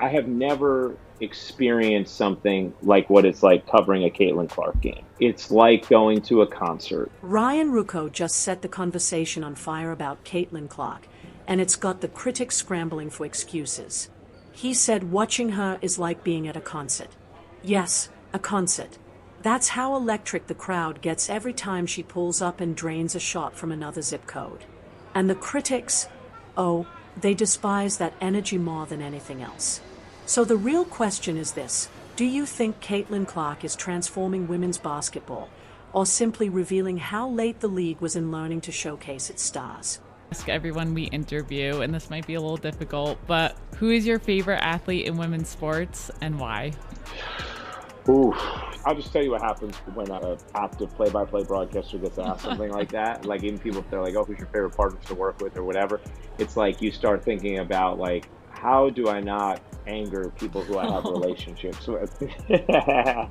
I have never experienced something like what it's like covering a Caitlin Clark game. It's like going to a concert. Ryan Ruocco just set the conversation on fire about Caitlin Clark, and it's got the critics scrambling for excuses. He said watching her is like being at a concert. Yes, a concert. That's how electric the crowd gets every time she pulls up and drains a shot from another zip code. And the critics, oh, they despise that energy more than anything else. So the real question is this: do you think Caitlin Clark is transforming women's basketball, or simply revealing how late the league was in learning to showcase its stars? Ask everyone we interview, and this might be a little difficult, but who is your favorite athlete in women's sports and why? Ooh, I'll just tell you what happens when an active play-by-play broadcaster gets asked something like that. Like, even people, if they're like, oh, who's your favorite partner to work with or whatever, it's like you start thinking about, like, how do I not anger people who I have relationships with?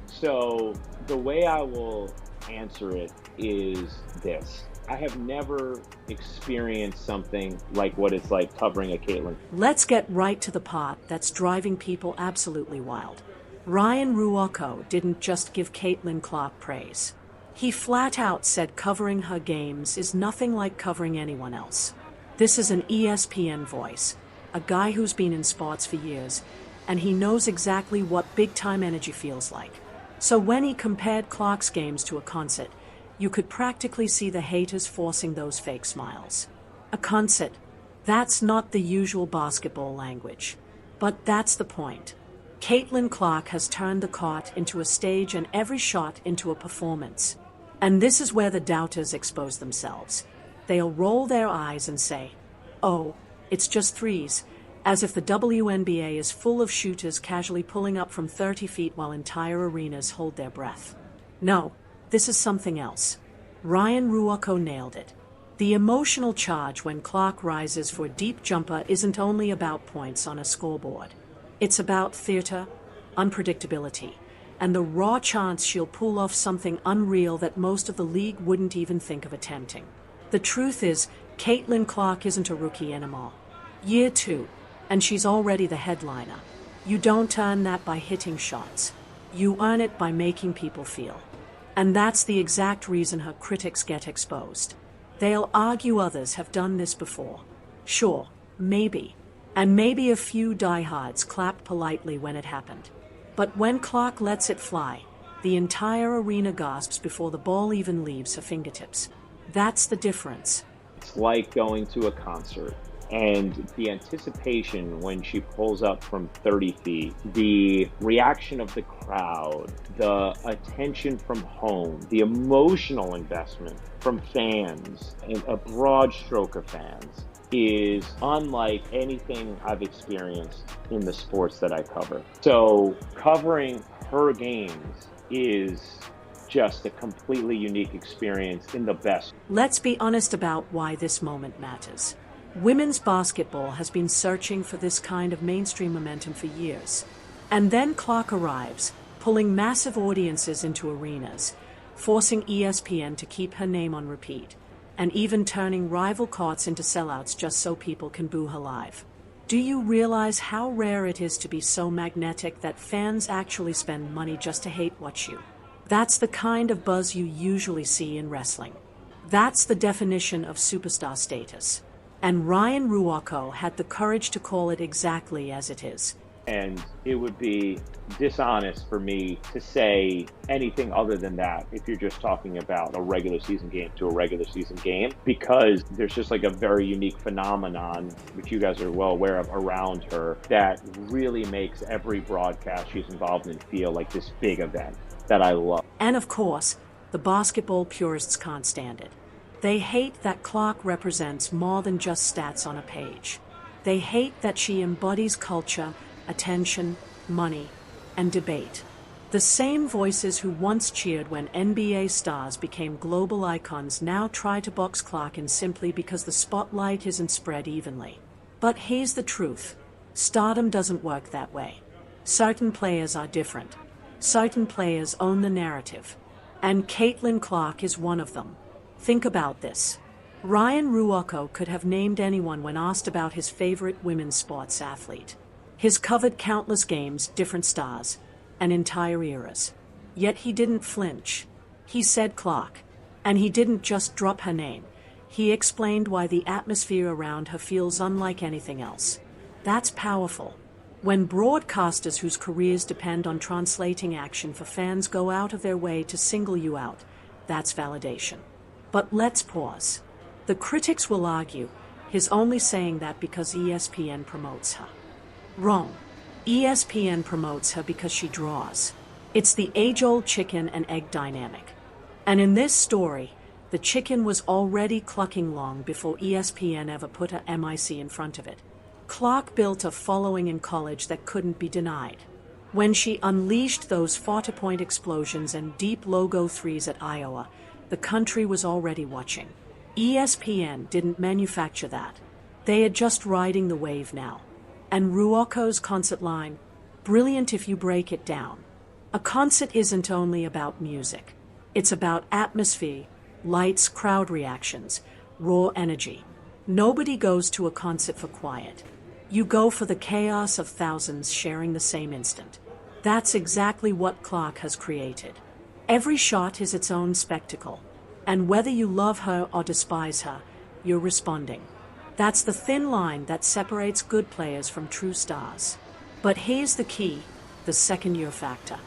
So the way I will answer it is this. I have never experienced something like what it's like covering a Caitlin. Let's get right to the part that's driving people absolutely wild. Ryan Ruocco didn't just give Caitlin Clark praise. He flat out said covering her games is nothing like covering anyone else. This is an ESPN voice, a guy who's been in sports for years, and he knows exactly what big-time energy feels like. So when he compared Clark's games to a concert, you could practically see the haters forcing those fake smiles. A concert, that's not the usual basketball language. But that's the point. Caitlin Clark has turned the court into a stage and every shot into a performance. And this is where the doubters expose themselves. They'll roll their eyes and say, oh, it's just threes, as if the WNBA is full of shooters casually pulling up from 30 feet while entire arenas hold their breath. No, this is something else. Ryan Ruocco nailed it. The emotional charge when Clark rises for a deep jumper isn't only about points on a scoreboard. It's about theater, unpredictability, and the raw chance she'll pull off something unreal that most of the league wouldn't even think of attempting. The truth is, Caitlin Clark isn't a rookie anymore. Year 2, and she's already the headliner. You don't earn that by hitting shots. You earn it by making people feel. And that's the exact reason her critics get exposed. They'll argue others have done this before. Sure, maybe. And maybe a few diehards clapped politely when it happened. But when Clark lets it fly, the entire arena gasps before the ball even leaves her fingertips. That's the difference. It's like going to a concert. And the anticipation when she pulls up from 30 feet, the reaction of the crowd, the attention from home, the emotional investment from fans, and a broad stroke of fans, is unlike anything I've experienced in the sports that I cover. So covering her games is just a completely unique experience in the best. Let's be honest about why this moment matters. Women's basketball has been searching for this kind of mainstream momentum for years. And then Clark arrives, pulling massive audiences into arenas, forcing ESPN to keep her name on repeat, and even turning rival courts into sellouts just so people can boo her live. Do you realize how rare it is to be so magnetic that fans actually spend money just to hate watch you? That's the kind of buzz you usually see in wrestling. That's the definition of superstar status. And Ryan Ruocco had the courage to call it exactly as it is. And it would be dishonest for me to say anything other than that if you're just talking about a regular season game to a regular season game, because there's just like a very unique phenomenon, which you guys are well aware of, around her that really makes every broadcast she's involved in feel like this big event that I love. And of course, the basketball purists can't stand it. They hate that Clark represents more than just stats on a page. They hate that she embodies culture, attention, money, and debate. The same voices who once cheered when NBA stars became global icons now try to box Clark in simply because the spotlight isn't spread evenly. But here's the truth. Stardom doesn't work that way. Certain players are different. Certain players own the narrative. And Caitlin Clark is one of them. Think about this. Ryan Ruocco could have named anyone when asked about his favorite women's sports athlete. He's covered countless games, different stars, and entire eras. Yet he didn't flinch. He said Clark. And he didn't just drop her name. He explained why the atmosphere around her feels unlike anything else. That's powerful. When broadcasters whose careers depend on translating action for fans go out of their way to single you out, that's validation. But let's pause. The critics will argue he's only saying that because ESPN promotes her. Wrong. ESPN promotes her because she draws. It's the age-old chicken and egg dynamic. And in this story, the chicken was already clucking long before ESPN ever put a MIC in front of it. Clark built a following in college that couldn't be denied. When she unleashed those 40-point explosions and deep logo threes at Iowa, the country was already watching. ESPN didn't manufacture that. They are just riding the wave now. And Ruocco's concert line, brilliant if you break it down. A concert isn't only about music. It's about atmosphere, lights, crowd reactions, raw energy. Nobody goes to a concert for quiet. You go for the chaos of thousands sharing the same instant. That's exactly what Clark has created. Every shot is its own spectacle. And whether you love her or despise her, you're responding. That's the thin line that separates good players from true stars. But here's the key, the second-year factor.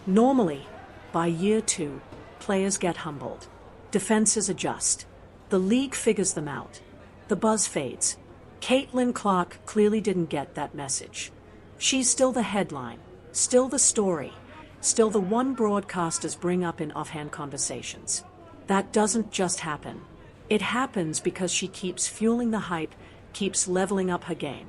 Normally, by year 2, players get humbled. Defenses adjust. The league figures them out. The buzz fades. Caitlin Clark clearly didn't get that message. She's still the headline, still the story, still the one broadcasters bring up in offhand conversations. That doesn't just happen. It happens because she keeps fueling the hype, keeps leveling up her game,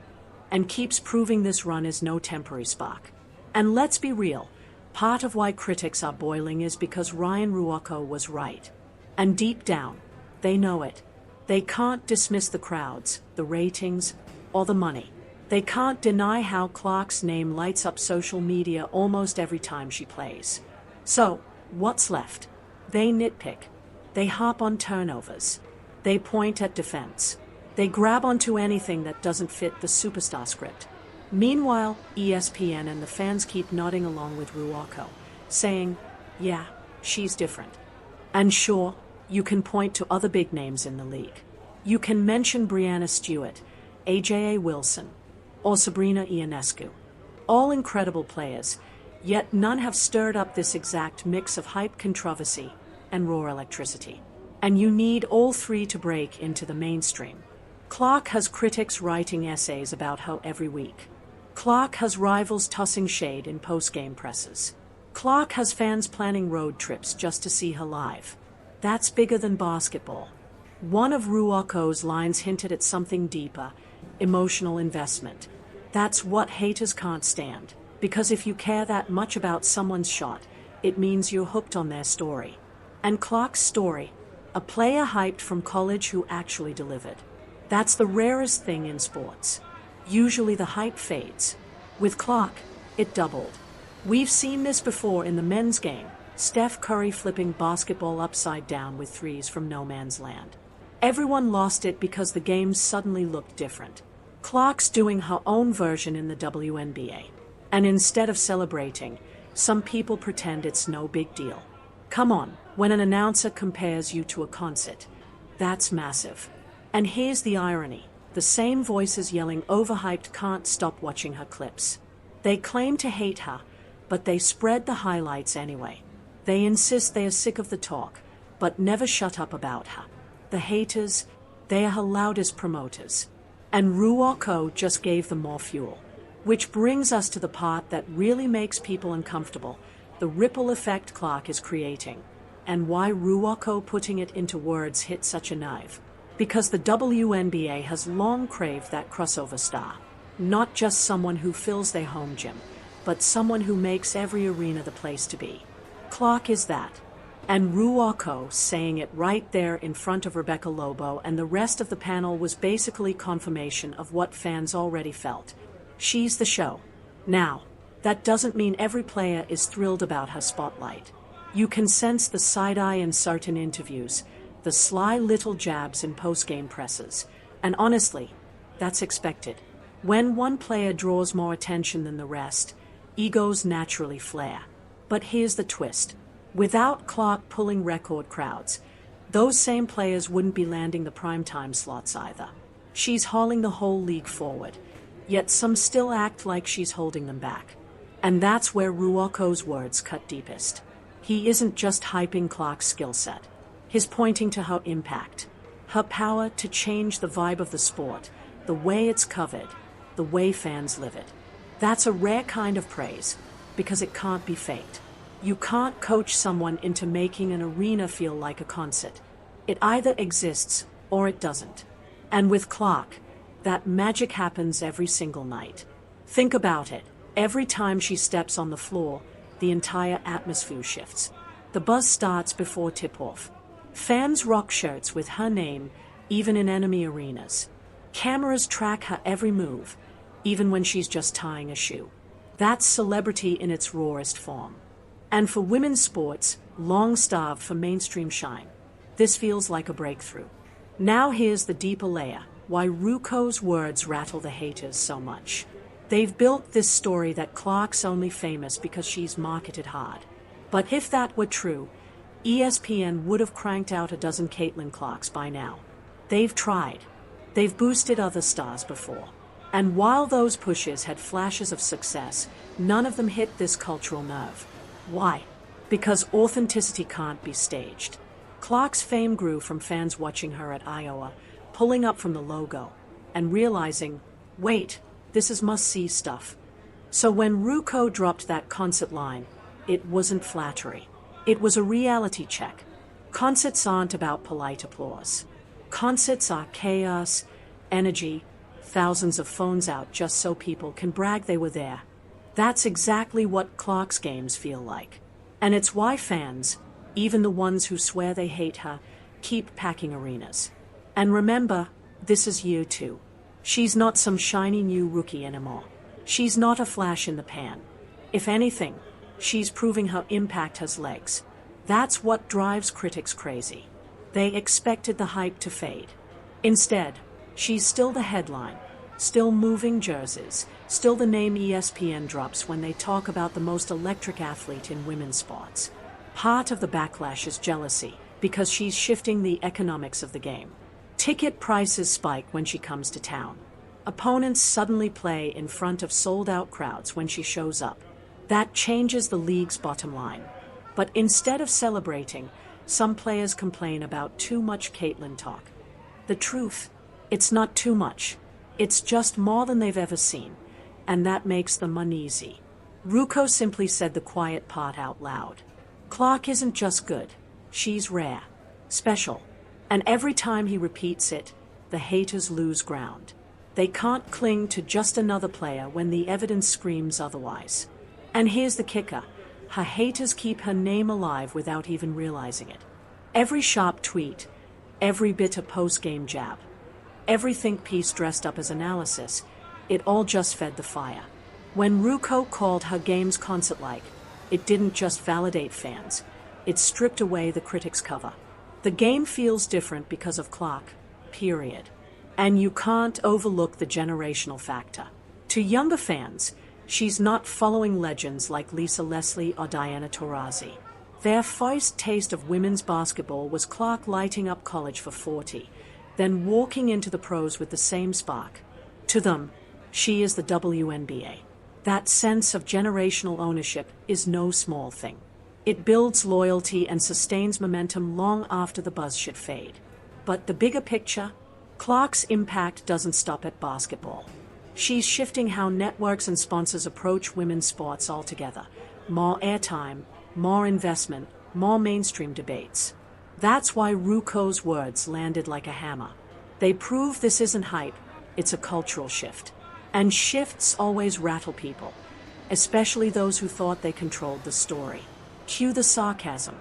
and keeps proving this run is no temporary spark. And let's be real, part of why critics are boiling is because Ryan Ruocco was right. And deep down, they know it. They can't dismiss the crowds, the ratings, or the money. They can't deny how Clark's name lights up social media almost every time she plays. So, what's left? They nitpick. They harp on turnovers. They point at defense. They grab onto anything that doesn't fit the superstar script. Meanwhile, ESPN and the fans keep nodding along with Ruocco, saying, yeah, she's different. And sure, you can point to other big names in the league. You can mention Breanna Stewart, AJA Wilson, or Sabrina Ionescu. All incredible players, yet none have stirred up this exact mix of hype, controversy, and raw electricity. And you need all three to break into the mainstream. Clark has critics writing essays about her every week. Clark has rivals tossing shade in post-game presses. Clark has fans planning road trips just to see her live. That's bigger than basketball. One of Ruocco's lines hinted at something deeper, emotional investment. That's what haters can't stand, because if you care that much about someone's shot, it means you're hooked on their story. And Clark's story, a player hyped from college who actually delivered. That's the rarest thing in sports. Usually the hype fades. With Clark, it doubled. We've seen this before in the men's game, Steph Curry flipping basketball upside down with threes from no man's land. Everyone lost it because the game suddenly looked different. Clark's doing her own version in the WNBA. And instead of celebrating, some people pretend it's no big deal. Come on, when an announcer compares you to a concert, that's massive. And here's the irony. The same voices yelling overhyped can't stop watching her clips. They claim to hate her, but they spread the highlights anyway. They insist they are sick of the talk, but never shut up about her. The haters, they are her loudest promoters. And Ruocco just gave them more fuel. Which brings us to the part that really makes people uncomfortable, the ripple effect Clark is creating, and why Ruocco putting it into words hit such a nerve. Because the WNBA has long craved that crossover star. Not just someone who fills their home gym, but someone who makes every arena the place to be. Clark is that. And Ruocco saying it right there in front of Rebecca Lobo and the rest of the panel was basically confirmation of what fans already felt. She's the show. Now, that doesn't mean every player is thrilled about her spotlight. You can sense the side-eye in certain interviews, the sly little jabs in post-game presses. And honestly, that's expected. When one player draws more attention than the rest, egos naturally flare. But here's the twist. Without Clark pulling record crowds, those same players wouldn't be landing the primetime slots either. She's hauling the whole league forward, yet some still act like she's holding them back. And that's where Ruocco's words cut deepest. He isn't just hyping Clark's skill set. He's pointing to her impact, her power to change the vibe of the sport, the way it's covered, the way fans live it. That's a rare kind of praise, because it can't be faked. You can't coach someone into making an arena feel like a concert. It either exists or it doesn't. And with Clark, that magic happens every single night. Think about it. Every time she steps on the floor, the entire atmosphere shifts. The buzz starts before tip-off. Fans rock shirts with her name, even in enemy arenas. Cameras track her every move, even when she's just tying a shoe. That's celebrity in its rawest form. And for women's sports, long starved for mainstream shine, this feels like a breakthrough. Now here's the deeper layer, why Ruocco's words rattle the haters so much. They've built this story that Clark's only famous because she's marketed hard. But if that were true, ESPN would have cranked out a dozen Caitlin Clarks by now. They've tried. They've boosted other stars before. And while those pushes had flashes of success, none of them hit this cultural nerve. Why? Because authenticity can't be staged. Clark's fame grew from fans watching her at Iowa, pulling up from the logo, and realizing, wait, this is must-see stuff. So when Ruocco dropped that concert line, it wasn't flattery. It was a reality check. Concerts aren't about polite applause. Concerts are chaos, energy, thousands of phones out just so people can brag they were there. That's exactly what Clark's games feel like. And it's why fans, even the ones who swear they hate her, keep packing arenas. And remember, this is year 2. She's not some shiny new rookie anymore. She's not a flash in the pan. If anything, she's proving her impact has legs. That's what drives critics crazy. They expected the hype to fade. Instead, she's still the headline, still moving jerseys, still the name ESPN drops when they talk about the most electric athlete in women's sports. Part of the backlash is jealousy, because she's shifting the economics of the game. Ticket prices spike when she comes to town. Opponents suddenly play in front of sold-out crowds when she shows up. That changes the league's bottom line. But instead of celebrating, some players complain about too much Caitlin talk. The truth, it's not too much. It's just more than they've ever seen, and that makes them uneasy. Ruocco simply said the quiet part out loud. Clark isn't just good. She's rare, special. And every time he repeats it, the haters lose ground. They can't cling to just another player when the evidence screams otherwise. And here's the kicker. Her haters keep her name alive without even realizing it. Every sharp tweet, every bitter post-game jab, every think piece dressed up as analysis, it all just fed the fire. When Ruocco called her games concert-like, it didn't just validate fans. It stripped away the critics' cover. The game feels different because of Clark, period. And you can't overlook the generational factor. To younger fans, she's not following legends like Lisa Leslie or Diana Taurasi. Their first taste of women's basketball was Clark lighting up college for 40, then walking into the pros with the same spark. To them, she is the WNBA. That sense of generational ownership is no small thing. It builds loyalty and sustains momentum long after the buzz should fade. But the bigger picture, Clark's impact doesn't stop at basketball. She's shifting how networks and sponsors approach women's sports altogether. More airtime, more investment, more mainstream debates. That's why Ruocco's words landed like a hammer. They prove this isn't hype, it's a cultural shift. And shifts always rattle people, especially those who thought they controlled the story. Cue the sarcasm.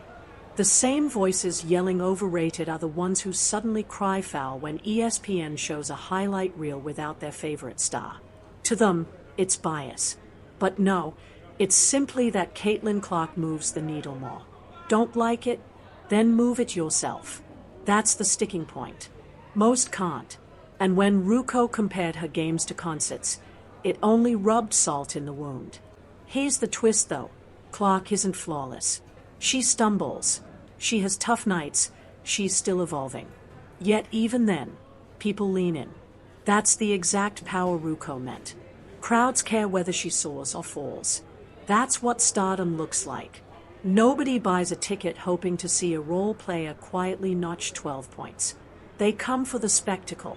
The same voices yelling overrated are the ones who suddenly cry foul when ESPN shows a highlight reel without their favorite star. To them, it's bias. But no, it's simply that Caitlin Clark moves the needle more. Don't like it? Then move it yourself. That's the sticking point. Most can't. And when Ruocco compared her games to concerts, it only rubbed salt in the wound. Here's the twist though. Clark isn't flawless. She stumbles. She has tough nights. She's still evolving. Yet even then, people lean in. That's the exact power Ruocco meant. Crowds care whether she soars or falls. That's what stardom looks like. Nobody buys a ticket hoping to see a role player quietly notch 12 points. They come for the spectacle,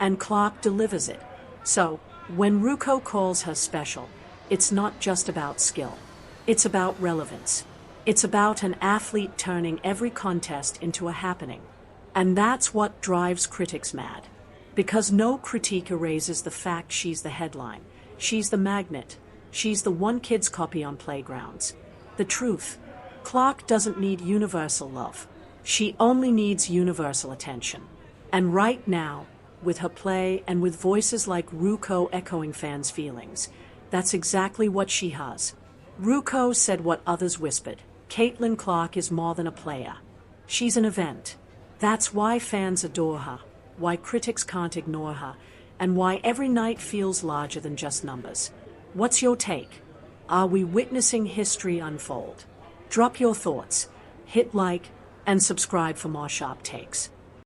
and Clark delivers it. So, when Ruocco calls her special, it's not just about skill. It's about relevance. It's about an athlete turning every contest into a happening. And that's what drives critics mad. Because no critique erases the fact she's the headline. She's the magnet. She's the one kids copy on playgrounds. The truth, Clark doesn't need universal love. She only needs universal attention. And right now, with her play and with voices like Ruocco echoing fans' feelings, that's exactly what she has. Ruocco said what others whispered. Caitlin Clark is more than a player. She's an event. That's why fans adore her, why critics can't ignore her, and why every night feels larger than just numbers. What's your take? Are we witnessing history unfold? Drop your thoughts, hit like, and subscribe for more sharp takes.